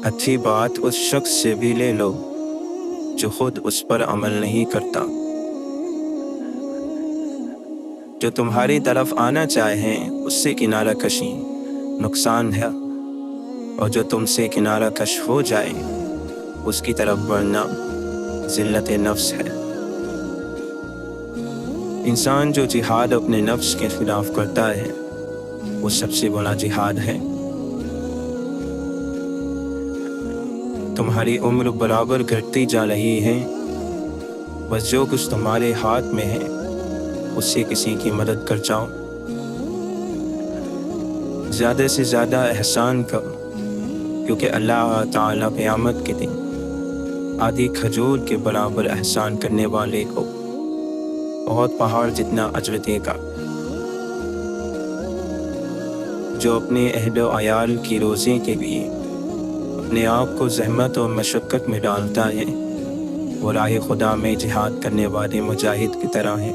اچھی بات اس شخص سے بھی لے لو جو خود اس پر عمل نہیں کرتا۔ جو تمہاری طرف آنا چاہیں اس سے کنارہ کشی نقصان ہے، اور جو تم سے کنارہ کش ہو جائے اس کی طرف بڑھنا ذلت نفس ہے۔ انسان جو جہاد اپنے نفس کے خلاف کرتا ہے وہ سب سے بڑا جہاد ہے۔ تمہاری عمر برابر گھٹتی جا رہی ہے، بس جو کچھ تمہارے ہاتھ میں ہے اس سے کسی کی مدد کر جاؤ۔ زیادہ سے زیادہ احسان کرو، کیونکہ اللہ تعالیٰ قیامت کے دن آدھی کھجور کے برابر احسان کرنے والے کو بہت پہاڑ جتنا اجر دے گا۔ جو اپنے اہل و عیال کی روزی کے لیے اپنے آپ کو زحمت اور مشقت میں ڈالتا ہے وہ راہ خدا میں جہاد کرنے والے مجاہد کی طرح ہے۔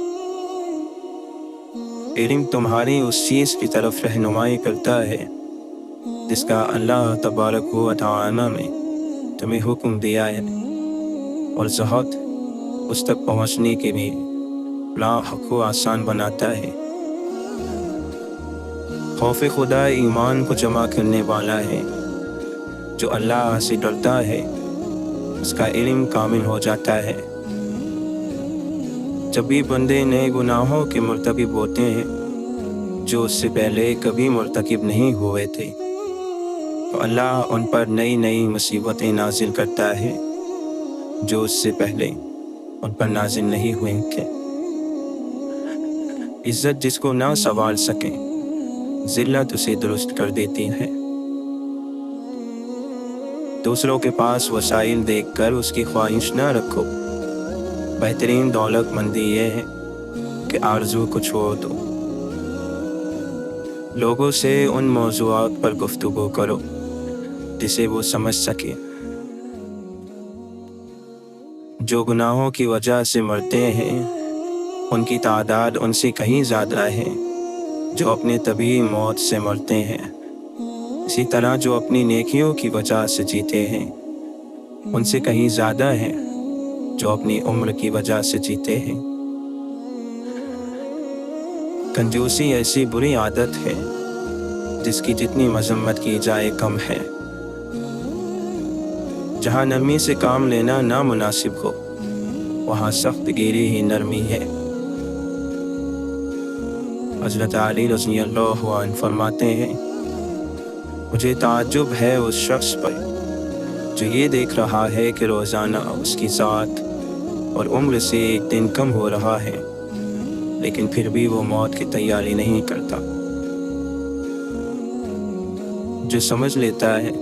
علم تمہاری اس چیز کی طرف رہنمائی کرتا ہے جس کا اللہ تبارک و تعالیٰ نے تمہیں حکم دیا ہے، اور زہد اس تک پہنچنے کے لیے راہ کو آسان بناتا ہے۔ خوف خدا ایمان کو جمع کرنے والا ہے۔ جو اللہ سے ڈرتا ہے اس کا علم کامل ہو جاتا ہے۔ جب بھی بندے نئے گناہوں کے مرتکب ہوتے ہیں جو اس سے پہلے کبھی مرتکب نہیں ہوئے تھے تو اللہ ان پر نئی نئی مصیبتیں نازل کرتا ہے جو اس سے پہلے ان پر نازل نہیں ہوئے تھے۔ عزت جس کو نہ سنبھال سکے ذلت اسے درست کر دیتی ہے۔ دوسروں کے پاس وسائل دیکھ کر اس کی خواہش نہ رکھو، بہترین دولت مندی یہ ہے کہ آرزو کو چھوڑ دو۔ لوگوں سے ان موضوعات پر گفتگو کرو جسے وہ سمجھ سکے۔ جو گناہوں کی وجہ سے مرتے ہیں ان کی تعداد ان سے کہیں زیادہ ہے جو اپنے طبیعی موت سے مرتے ہیں۔ اسی طرح جو اپنی نیکیوں کی وجہ سے جیتے ہیں ان سے کہیں زیادہ ہیں جو اپنی عمر کی وجہ سے جیتے ہیں۔ کنجوسی ایسی بری عادت ہے جس کی جتنی مذمت کی جائے کم ہے۔ جہاں نرمی سے کام لینا نامناسب ہو وہاں سخت گیری ہی نرمی ہے۔ حضرت علی رضی اللہ عنہ فرماتے ہیں، مجھے تعجب ہے اس شخص پر جو یہ دیکھ رہا ہے کہ روزانہ اس کی ذات اور عمر سے ایک دن کم ہو رہا ہے لیکن پھر بھی وہ موت کی تیاری نہیں کرتا۔ جو سمجھ لیتا ہے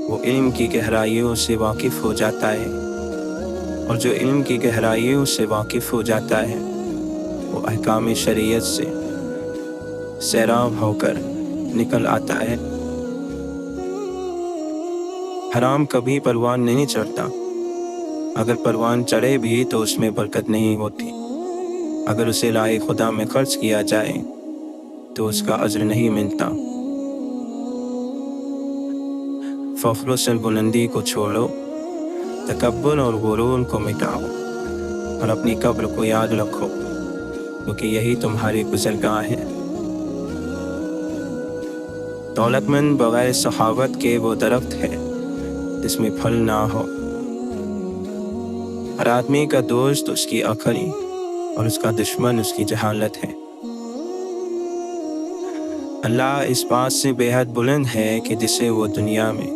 وہ علم کی گہرائیوں سے واقف ہو جاتا ہے، اور جو علم کی گہرائیوں سے واقف ہو جاتا ہے وہ احکام شریعت سے سیراب ہو کر نکل آتا ہے۔ حرام کبھی پروان نہیں چڑھتا، اگر پروان چڑھے بھی تو اس میں برکت نہیں ہوتی۔ اگر اسے راہ خدا میں خرچ کیا جائے تو اس کا اجر نہیں ملتا۔ فخر و سربلندی کو چھوڑو، تکبر اور غرور کو مٹاؤ، اور اپنی قبر کو یاد رکھو کیونکہ یہی تمہاری گزرگاہ ہے۔ دولت مند بغیر سخاوت کے وہ درخت ہے جس میں پھل نہ ہو۔ ہر آدمی کا دوست اس کی عقل اور اس کا دشمن اس کی جہالت ہے۔ اللہ اس بات سے بے حد بلند ہے کہ جسے وہ دنیا میں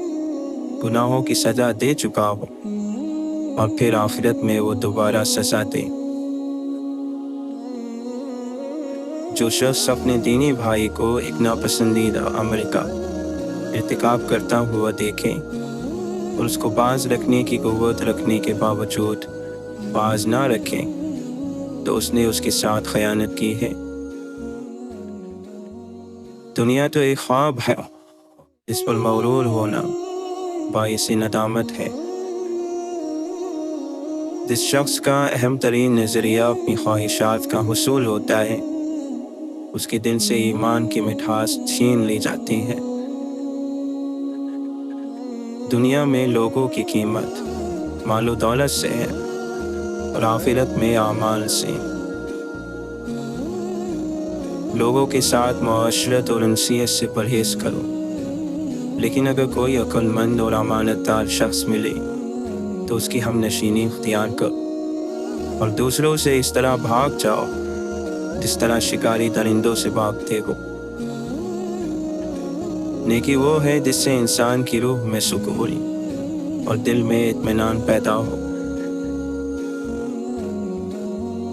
گناہوں کی سزا دے چکا ہو اور پھر آخرت میں وہ دوبارہ سزا دے۔ جو شخص اپنے دینی بھائی کو ایک ناپسندیدہ عمل کا ارتکاب کرتا ہوا دیکھے اور اس کو باز رکھنے کی قوت رکھنے کے باوجود باز نہ رکھے تو اس نے اس کے ساتھ خیانت کی ہے۔ دنیا تو ایک خواب ہے جس پر مغرور ہونا باعث ندامت ہے۔ جس شخص کا اہم ترین نظریہ اپنی خواہشات کا حصول ہوتا ہے اس کے دل سے ایمان کی مٹھاس چھین لی جاتی ہے۔ दुनिया में लोगों की कीमत मालो दौलत से है और आखिरत में आमाल से। लोगों के साथ मुआशरत और उनसियत से परहेज करो, लेकिन अगर कोई अक्लमंद और अमानतदार शख्स मिले तो उसकी हमनशीनी इख्तियार करो और दूसरों से इस तरह भाग जाओ जिस तरह शिकारी दरिंदों से भागते हो। नेकी वो है जिससे इंसान की रूह में सुकून और दिल में इत्मीनान पैदा हो।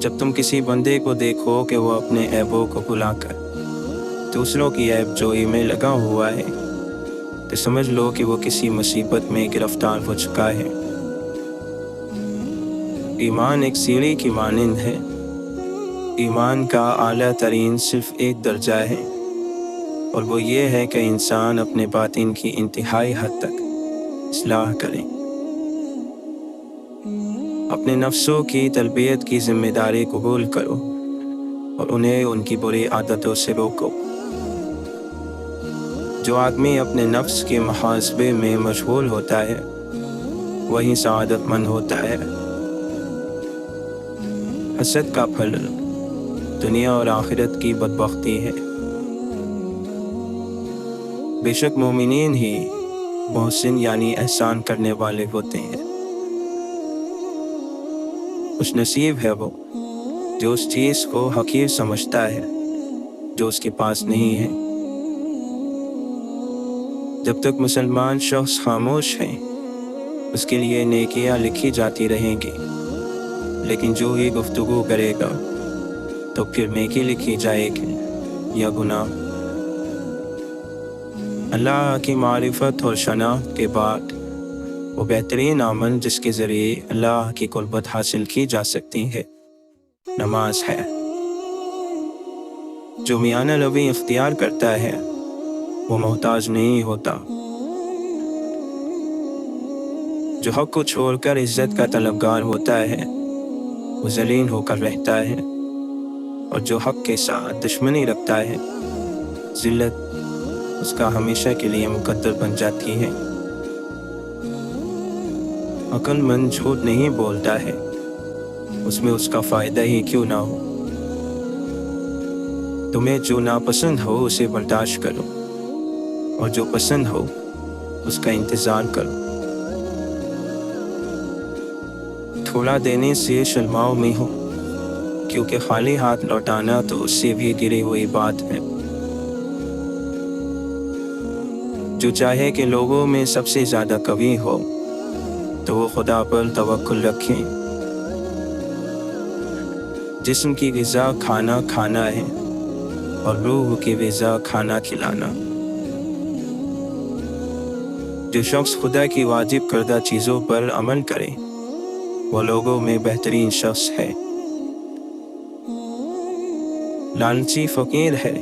जब तुम किसी बंदे को देखो कि वो अपने ऐबों को भुलाकर दूसरों की ऐब जोई में लगा हुआ है तो समझ लो कि वो किसी मुसीबत में गिरफ्तार हो चुका है। ईमान एक सीढ़ी की मानिंद है। ईमान का आला तरीन सिर्फ एक दर्जा है और वो ये है कि इंसान अपने बातिन की इंतहाई हद तक इस्लाह करे। अपने नफ्सों की तरबियत की जिम्मेदारी कबूल करो और उन्हें उनकी बुरी आदतों से रोको। जो आदमी अपने नफ्स के मुहासबे में मशगूल होता है वही सआदतमंद होता है। हसद का फल दुनिया और आखिरत की बदबख्ती है। बेशक मोमिनीन ही मोहसिन यानी एहसान करने वाले होते हैं। खुश नसीब है वो जो उस चीज़ को हकीर समझता है जो उसके पास नहीं है। जब तक मुसलमान शख्स खामोश है उसके लिए नेकियां लिखी जाती रहेंगी, लेकिन जो ही गुफ्तगू करेगा तो फिर नेकी लिखी जाएगी या गुनाह। अल्लाह की मारिफत और शनाख्त के बाद वो बेहतरीन अमल जिसके ज़रिए अल्लाह की कुर्बत हासिल की जा सकती है नमाज है। जो मियाना रवी इख्तियार करता है वो मोहताज नहीं होता। जो हक को छोड़कर इज्जत का तलबगार होता है वो ज़लील होकर रहता है, और जो हक के साथ दुश्मनी रखता है ज़िल्लत उसका हमेशा के लिए मुकद्दर बन जाती है। अक्लमंद झूठ नहीं बोलता है, उसमें उसका फ़ायदा ही क्यों ना हो। तुम्हें जो नापसंद हो उसे बर्दाश्त करो और जो पसंद हो उसका इंतज़ार करो। थोड़ा देने से शर्माओ में हो, क्योंकि खाली हाथ लौटाना तो उससे भी गिरी हुई बात है। जो चाहे कि लोगों में सबसे ज़्यादा कवि हो तो वो खुदा पर तवक्कुल रखे। जिस्म की ग़िज़ा खाना खाना है और रूह की ग़िज़ा खाना खिलाना। जो शख्स खुदा की वाजिब करदा चीज़ों पर अमल करे वो लोगों में बेहतरीन शख्स है। लालची फ़कीर है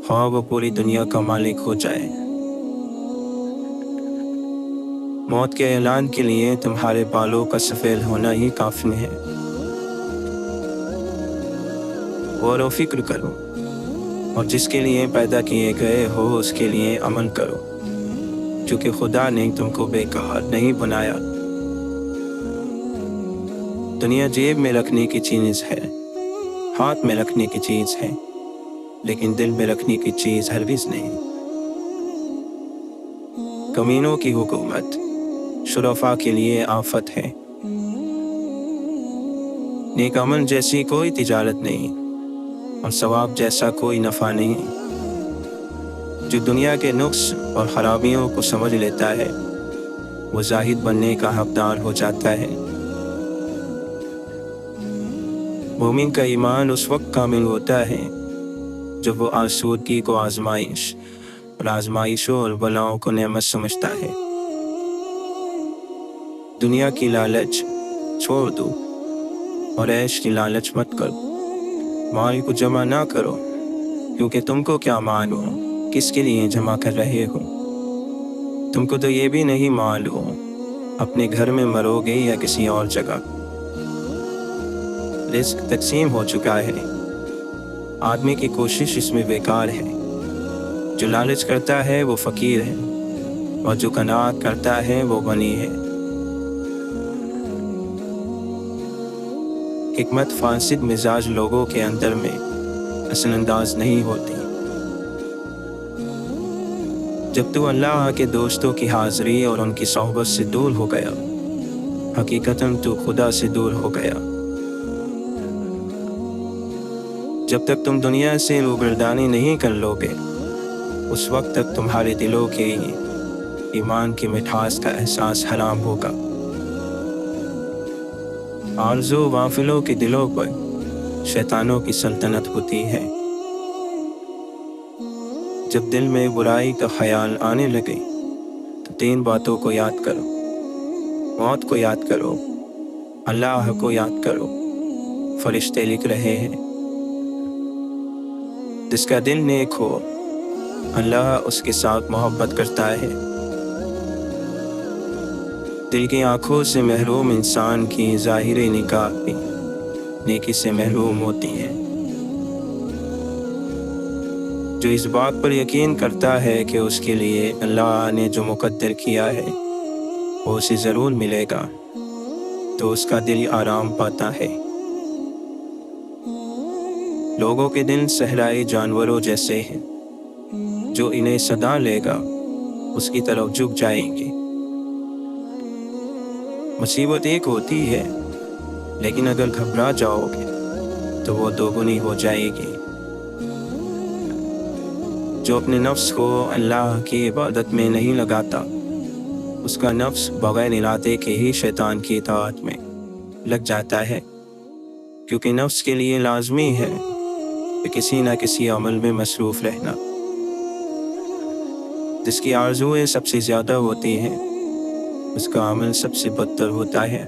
हाँ वो पूरी दुनिया का मालिक हो जाए। मौत के ऐलान के लिए तुम्हारे बालों का सफ़ेद होना ही काफ़ी है। गौर व फिक्र करो और जिसके लिए पैदा किए गए हो उसके लिए अमल करो, क्योंकि खुदा ने तुमको बेकार नहीं बनाया। दुनिया जेब में रखने की चीज़ है, हाथ में रखने की चीज़ है, लेकिन दिल में रखने की चीज़ हरगिज़ नहीं। कमीनों की हुकूमत शुरफा के लिए आफत है। नेक अमल जैसी कोई तिजारत नहीं और सवाब जैसा कोई नफ़ा नहीं। जो दुनिया के नुक्स और खराबियों को समझ लेता है वो जाहिद बनने का हकदार हो जाता है। मोमिन का ईमान उस वक्त कामिल होता है जब वो आसूदगी को आजमाइश और आजमाइशों और बलाओं को नेमत समझता है। दुनिया की लालच छोड़ दो और ऐश की लालच मत करो। माल को जमा ना करो, क्योंकि तुमको क्या मालूम किसके लिए जमा कर रहे हो। तुमको तो ये भी नहीं मालूम अपने घर में मरोगे या किसी और जगह। रिस्क तकसीम हो चुका है, आदमी की कोशिश इसमें बेकार है। जो लालच करता है वो फ़कीर है और जो कनाअत करता है वो गनी है। हिकमत फासिद मिजाज लोगों के अंदर में असरअंदाज नहीं होती। जब तू अल्लाह के दोस्तों की हाज़िरी और उनकी सोहबत से दूर हो गया, हकीकतन तू खुदा से दूर हो गया। जब तक तुम दुनिया से रूबरदानी नहीं कर लोगे, उस वक्त तक तुम्हारे दिलों के ईमान की मिठास का एहसास हराम होगा। आरज़ू वाफिलों के दिलों पर शैतानों की सल्तनत होती है। जब दिल में बुराई का ख्याल आने लगे तो 3 बातों को याद करो। मौत को याद करो, अल्लाह को याद करो। फरिश्ते लिख रहे हैं, जिसका दिल नेक हो अल्लाह उसके साथ मोहब्बत करता है। दिल की आंखों से महरूम इंसान की ज़ाहिरी निगाह भी नेकी से महरूम होती है। जो इस बात पर यकीन करता है कि उसके लिए अल्लाह ने जो मुकद्दर किया है वो उसे ज़रूर मिलेगा, तो उसका दिल आराम पाता है। लोगों के दिल सहराए जानवरों जैसे हैं, जो इन्हें सदा लेगा उसकी तरफ झुक जाएंगे। मुसीबत एक होती है, लेकिन अगर घबरा जाओगे तो वो दोगुनी हो जाएगी। जो अपने नफ्स को अल्लाह की इबादत में नहीं लगाता, उसका नफ्स बगैर इरादे के ही शैतान की इताअत में लग जाता है, क्योंकि नफ्स के लिए लाजमी है कि किसी न किसी अमल में मसरूफ़ रहना। जिसकी आरज़ुएं सबसे ज़्यादा होती हैं, उसका अमल सबसे बदतर होता है।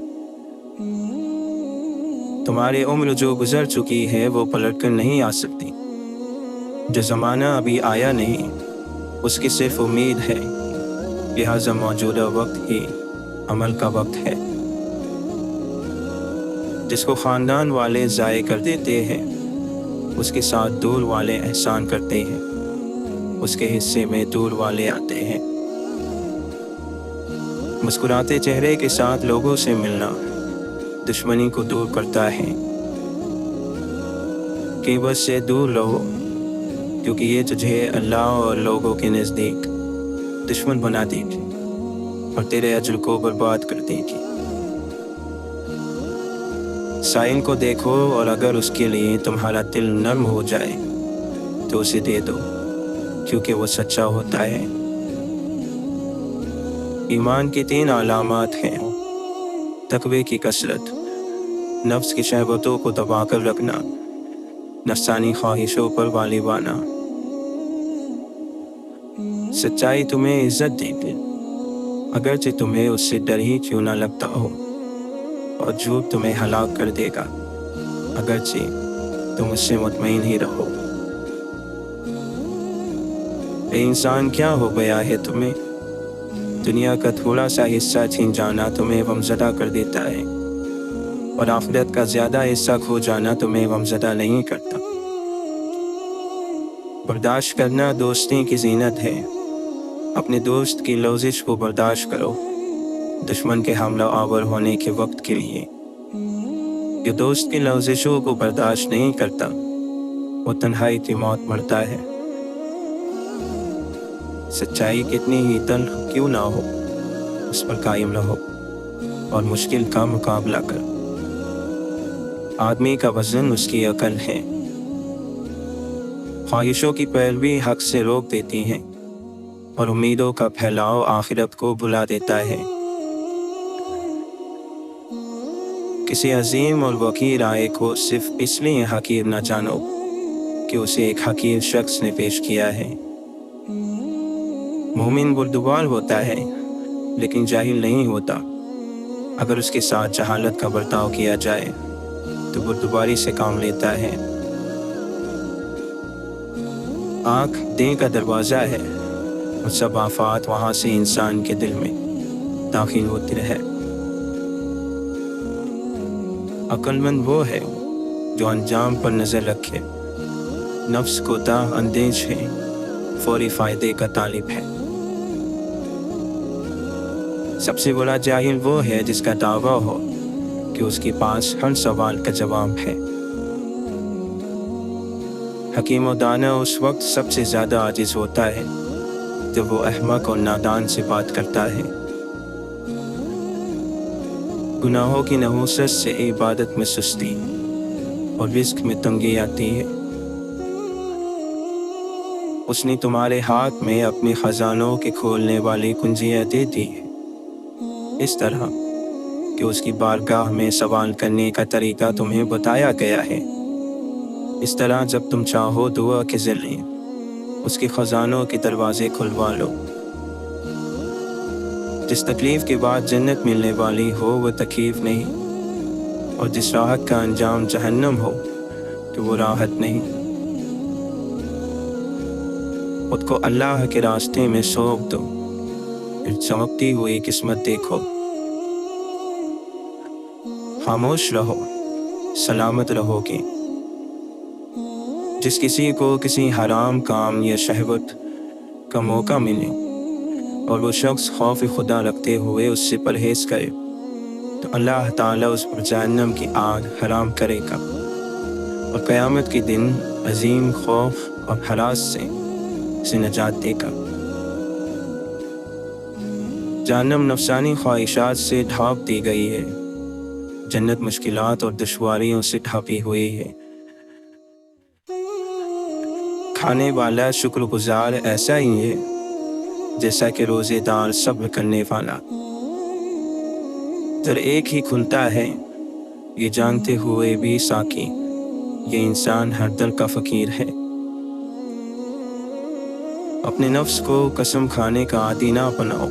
तुम्हारी उम्र जो गुजर चुकी है वो पलट कर नहीं आ सकती। जो ज़माना अभी आया नहीं, उसकी सिर्फ उम्मीद है, लिहाजा मौजूदा वक्त ही अमल का वक्त है। जिसको ख़ानदान वाले ज़ाये कर देते हैं, उसके साथ दूर वाले एहसान करते हैं, उसके हिस्से में दूर वाले आते हैं। मुस्कुराते चेहरे के साथ लोगों से मिलना दुश्मनी को दूर करता है। ग़ीबत से दूर रहो, क्योंकि ये तुझे अल्लाह और लोगों के नज़दीक दुश्मन बना देगी और तेरे अजर को बर्बाद कर देगी। साइल को देखो और अगर उसके लिए तुम्हारा दिल नर्म हो जाए तो उसे दे दो, क्योंकि वो सच्चा होता है। ईमान की 3 अलामात हैं: तक़वे की कसरत, नफ्स की शहवतों को दबा कर रखना, नफ्सानी ख्वाहिशों पर गालिबाना। सच्चाई तुम्हें इज्जत देगी, अगरचे तुम्हें उससे डर ही क्यों ना लगता हो, और झूठ तुम्हें हलाक कर देगा, अगरचे तुम उससे मुतमईन ही रहो। ए इंसान, क्या हो गया है तुम्हें? दुनिया का थोड़ा सा हिस्सा छीन जाना तुम्हें गमज़दा कर देता है, और आखिरत का ज़्यादा हिस्सा खो जाना तुम्हें गमज़दा नहीं करता। बर्दाश्त करना दोस्ती की ज़ीनत है। अपने दोस्त की लौज़िश को बर्दाश्त करो, दुश्मन के हमला आवर होने के वक्त के लिए। जो दोस्त की लौज़िशों को बर्दाश्त नहीं करता, वो तन्हाई की मौत मरता है। सच्चाई कितनी ही तल्ख क्यों ना हो, उस पर कायम रहो और मुश्किल का मुकाबला करो। आदमी का वज़न उसकी अकल है। ख्वाहिशों की पैरवी हक से रोक देती हैं, और उम्मीदों का फैलाव आखिरत को भुला देता है। किसी अजीम और वकीर राय को सिर्फ इसलिए हकीर न जानो कि उसे एक हकीर शख्स ने पेश किया है। मोमिन बुर्दबार होता है, लेकिन जाहिल नहीं होता। अगर उसके साथ जहालत का बर्ताव किया जाए तो बुर्दबारी से काम लेता है। आँख दिल का दरवाज़ा है, और सब आफात वहाँ से इंसान के दिल में दाखिल होती रहे। अक्लमंद वो है जो अंजाम पर नज़र रखे, नफ्स को ता अंदेश है, फौरी फ़ायदे का तालिब है। सबसे बड़ा जाहिल वो है जिसका दावा हो कि उसके पास हर सवाल का जवाब है। हकीम और दाना उस वक्त सबसे ज़्यादा आजिज़ होता है जब वो अहमक और नादान से बात करता है। गुनाहों की नहुसत से इबादत में सुस्ती और रिस्क में तंगी आती है। उसने तुम्हारे हाथ में अपने खजानों के खोलने वाली कुंजियाँ दे दी है, इस तरह कि उसकी बारगाह में सवाल करने का तरीका तुम्हें बताया गया है। इस तरह जब तुम चाहो दुआ के ज़रिए उसके खजानों के दरवाजे खुलवा लो। जिस तकलीफ़ के बाद जन्नत मिलने वाली हो वो तकलीफ़ नहीं, और जिस राहत का अंजाम जहन्नम हो तो वो राहत नहीं। खुद को अल्लाह के रास्ते में सौंप दो, फिर चमकती हुई किस्मत देखो। खामोश रहो, सलामत रहोगे। जिस किसी को किसी हराम काम या शहवत का मौका मिले और वो शख्स खौफ खुदा रखते हुए उससे परहेज़ करे तो अल्लाह ताला उस पर जहन्नम की आग हराम करेगा और क़यामत के दिन अजीम खौफ और हरास से नजात देगा। जहन्नम नफसानी ख्वाहिशात से ढाँप दी गई है, जन्नत मुश्किलात और दुश्वारियों से ढापी हुई है। खाने वाला शुक्रगुजार ऐसा ही है जैसा कि रोज़ेदार सब्र करने वाला। दर एक ही खुलता है ये जानते हुए भी साकी ये इंसान हर दर का फ़कीर है। अपने नफ्स को कसम खाने का आदी ना बनाओ,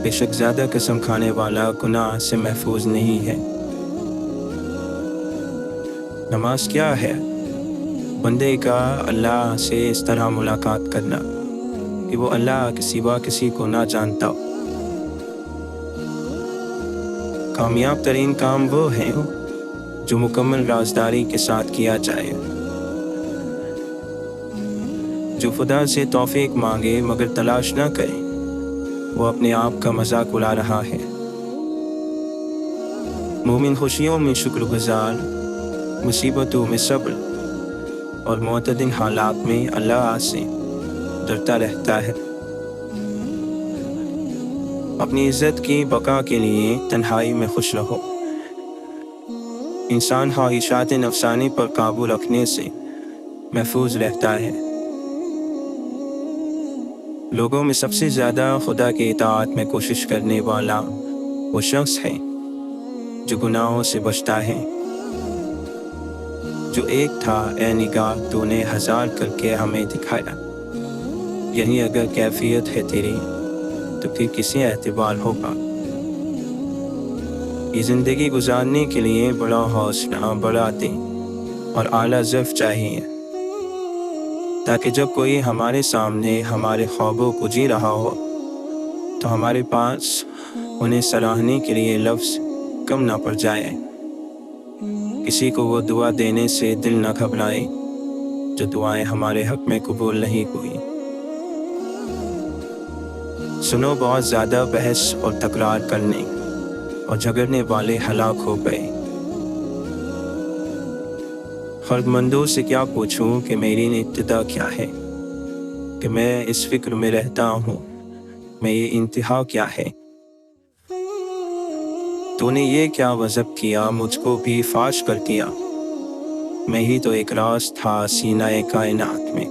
बेशक ज़्यादा कसम खाने वाला गुनाह से महफूज नहीं है। नमाज क्या है? बंदे का अल्लाह से इस तरह मुलाकात करना कि वो अल्लाह के सिवा किसी को ना जानता हो। कामयाब तरीन काम वो है जो मुकम्मल राज़दारी के साथ किया जाए, जो खुदा से तौफीक मांगे मगर तलाश ना करे, वो अपने आप का मजाक उड़ा रहा है। मोमिन खुशियों में शुक्रगुजार, मुसीबतों में सब्र और मुतदिल हालात में अल्लाह से डरता रहता है। अपनी इज़्ज़त की बका के लिए तन्हाई में खुश रहो। इंसान ख्वाहिशात नफसानी पर काबू रखने से महफूज रहता है। लोगों में सबसे ज़्यादा खुदा के इताअत में कोशिश करने वाला वो शख्स है जो गुनाहों से बचता है। जो एक था ए निगाह तूने हज़ार करके हमें दिखाया, यही अगर कैफियत है तेरी तो फिर किसी एतबार होगा। ये ज़िंदगी गुजारने के लिए बड़ा हौसला, बड़ा दिल और आला ज़र्फ़ चाहिए, ताकि जब कोई हमारे सामने हमारे ख्वाबों को जी रहा हो तो हमारे पास उन्हें सराहने के लिए लफ्ज़ कम ना पड़ जाए। किसी को वो दुआ देने से दिल न घबराए जो दुआएं हमारे हक में कबूल नहीं हुई। सुनो, बहुत ज़्यादा बहस और तकरार करने और झगड़ने वाले हलाक हो गए। खर्दमंदों से क्या पूछूं कि मेरी इब्तिदा क्या है, कि मैं इस फिक्र में रहता हूँ मैं ये इंतहा क्या है। तूने ये क्या वज़ब किया, मुझको भी फाश कर दिया। मैं ही तो एक राज था सीनाए कायनात में।